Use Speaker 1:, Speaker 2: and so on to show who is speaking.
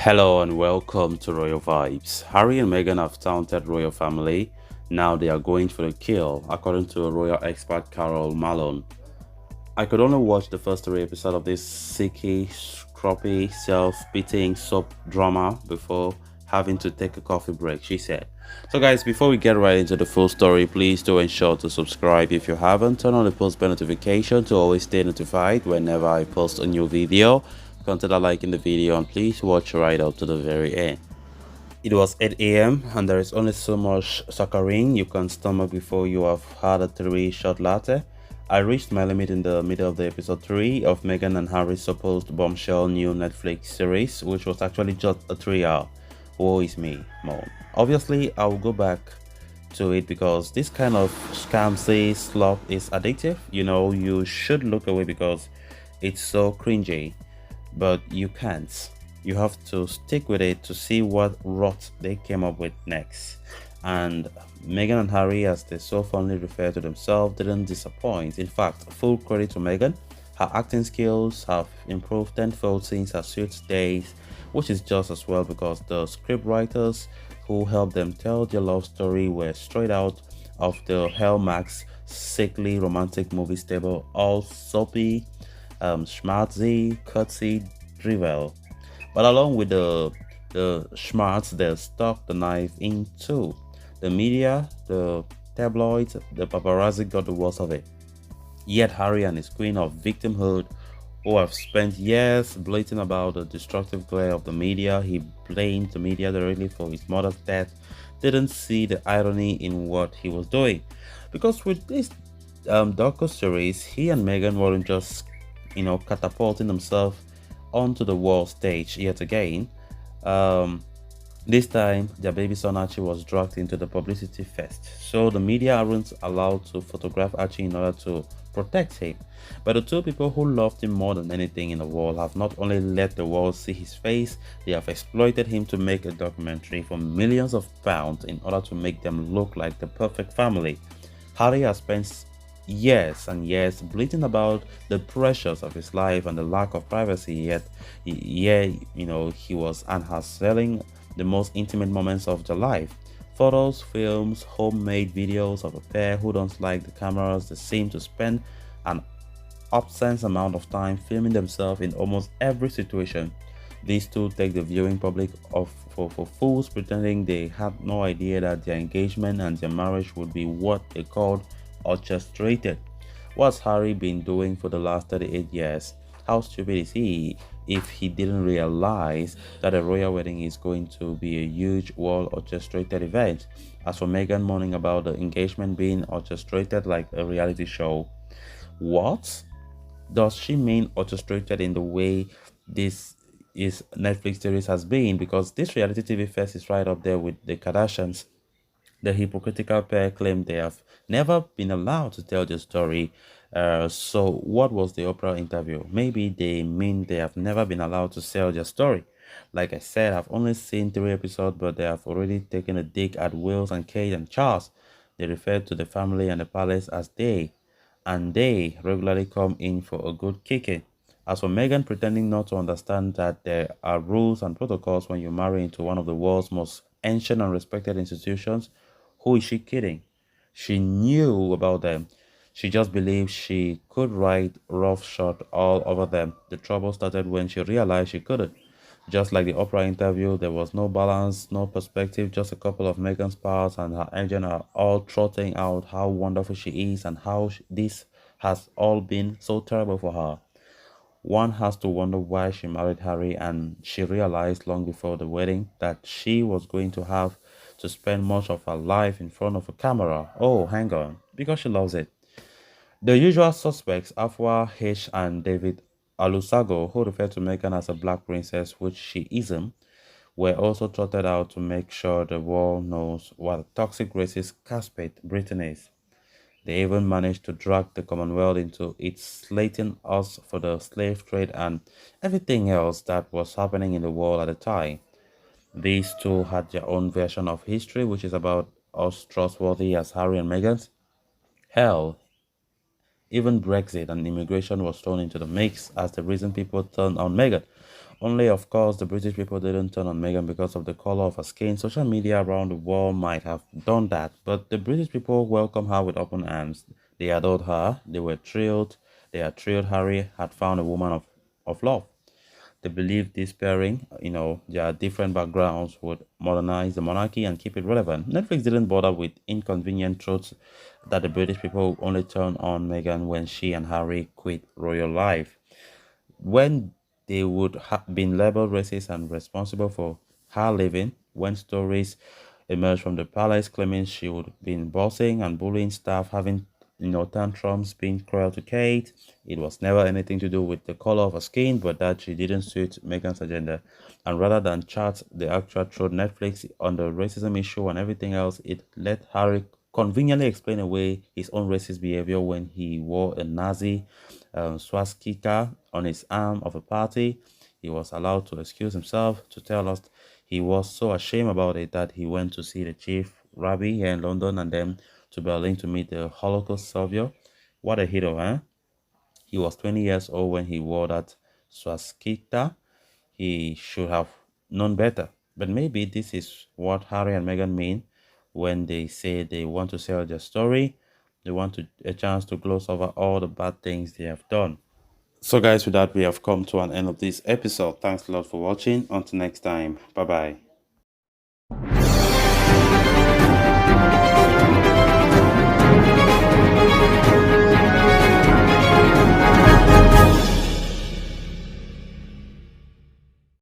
Speaker 1: Hello and welcome to Royal Vibes. Harry and Meghan have taunted royal family. Now they are going for the kill, according to royal expert Carol Malone. I could only watch the first three episodes of this sicky, scruffy, self-pitying soap drama before having to take a coffee break, she said. So guys, before we get right into the full story, please do ensure to subscribe if you haven't. Turn on the post bell notification to always stay notified whenever I post a new video. Consider liking the video and please watch right up to the very end. It was 8 a.m. and there is only so much saccharin you can stomach before you have had a 3 shot latte. I reached my limit in the middle of the episode 3 of Meghan and Harry's supposed bombshell new Netflix series, which was actually just a 3 hour. Woe is me, mom. Obviously, I will go back to it because this kind of scamsy slop is addictive. You know, you should look away because it's so cringy, but you can't. You have to stick with it to see what rot they came up with next. And Meghan and Harry, as they so fondly refer to themselves, didn't disappoint. In fact, full credit to Meghan. Her acting skills have improved tenfold since her Suits days, which is just as well because the script writers who helped them tell their love story were straight out of the Hallmark's sickly romantic movie stable, all soapy, schmaltzy, cutesy drivel. But along with the schmarts, they stuck the knife in too. The media, the tabloids, the paparazzi got the worst of it. Yet Harry and his queen of victimhood, who have spent years bleating about the destructive glare of the media, he blamed the media directly for his mother's death, didn't see the irony in what he was doing. Because with this docu-series, he and Meghan weren't just, catapulting themselves onto the world stage yet again. Um, this time, their baby son Archie was dragged into the publicity fest, so the media aren't allowed to photograph Archie in order to protect him. But the two people who loved him more than anything in the world have not only let the world see his face, they have exploited him to make a documentary for millions of pounds in order to make them look like the perfect family. Harry has spent years and years bleating about the pressures of his life and the lack of privacy, yet he was and has selling the most intimate moments of their life. Photos, films, homemade videos of a pair who don't like the cameras. They seem to spend an obscene amount of time filming themselves in almost every situation. These two take the viewing public for fools, pretending they had no idea that their engagement and their marriage would be what they called orchestrated. What's Harry been doing for the last 38 years? How stupid is he if he didn't realize that a royal wedding is going to be a huge, well orchestrated event? As for Meghan moaning about the engagement being orchestrated like a reality show, what? Does she mean orchestrated in the way this is Netflix series has been? Because this reality TV fest is right up there with the Kardashians. The hypocritical pair claim they have never been allowed to tell their story. So, what was the Oprah interview? Maybe they mean they have never been allowed to sell their story. Like I said, I've only seen 3 episodes, but they have already taken a dig at Wills and Kate and Charles. They refer to the family and the palace as they, and they regularly come in for a good kicking. As for Meghan pretending not to understand that there are rules and protocols when you marry into one of the world's most ancient and respected institutions, who is she kidding? She knew about them. She just believed she could ride roughshod all over them. The trouble started when she realized she couldn't. Just like the Oprah interview, there was no balance, no perspective, just a couple of Meghan's pals and her agent are all trotting out how wonderful she is and how this has all been so terrible for her. One has to wonder why she married Harry, and she realized long before the wedding that she was going to have to spend much of her life in front of a camera. Oh, hang on, because she loves it. The usual suspects, Afua H and David Alusago, who refer to Meghan as a black princess, which she isn't, were also trotted out to make sure the world knows what a toxic racist caspate Britain is. They even managed to drag the Commonwealth into it, slating us for the slave trade and everything else that was happening in the world at the time. These two had their own version of history, which is about us trustworthy as Harry and Meghan. Hell, even Brexit and immigration was thrown into the mix as the reason people turned on Meghan. Only, of course, the British people didn't turn on Meghan because of the color of her skin. Social media around the world might have done that, but the British people welcomed her with open arms. They adored her. They were thrilled. They are thrilled Harry had found a woman of love. They believed this pairing, their different backgrounds would modernize the monarchy and keep it relevant. Netflix didn't bother with inconvenient truths that the British people only turned on Meghan when she and Harry quit royal life. When they would have been labeled racist and responsible for her leaving, when stories emerged from the palace claiming she would been bossing and bullying staff, having tantrums, being cruel to Kate. It was never anything to do with the color of her skin, but that she didn't suit Meghan's agenda. And rather than chart the actual truth, Netflix on the racism issue and everything else, it let Harry conveniently explain away his own racist behavior when he wore a Nazi swastika on his arm of a party. He was allowed to excuse himself, to tell us he was so ashamed about it that he went to see the chief rabbi here in London and then to Berlin to meet the Holocaust savior. What a hero, huh? He was 20 years old when he wore that swastika. He should have known better. But maybe this is what Harry and Meghan mean when they say they want to sell their story. They want a chance to gloss over all the bad things they have done. So guys, with that, we have come to an end of this episode. Thanks a lot for watching. Until next time. Bye bye.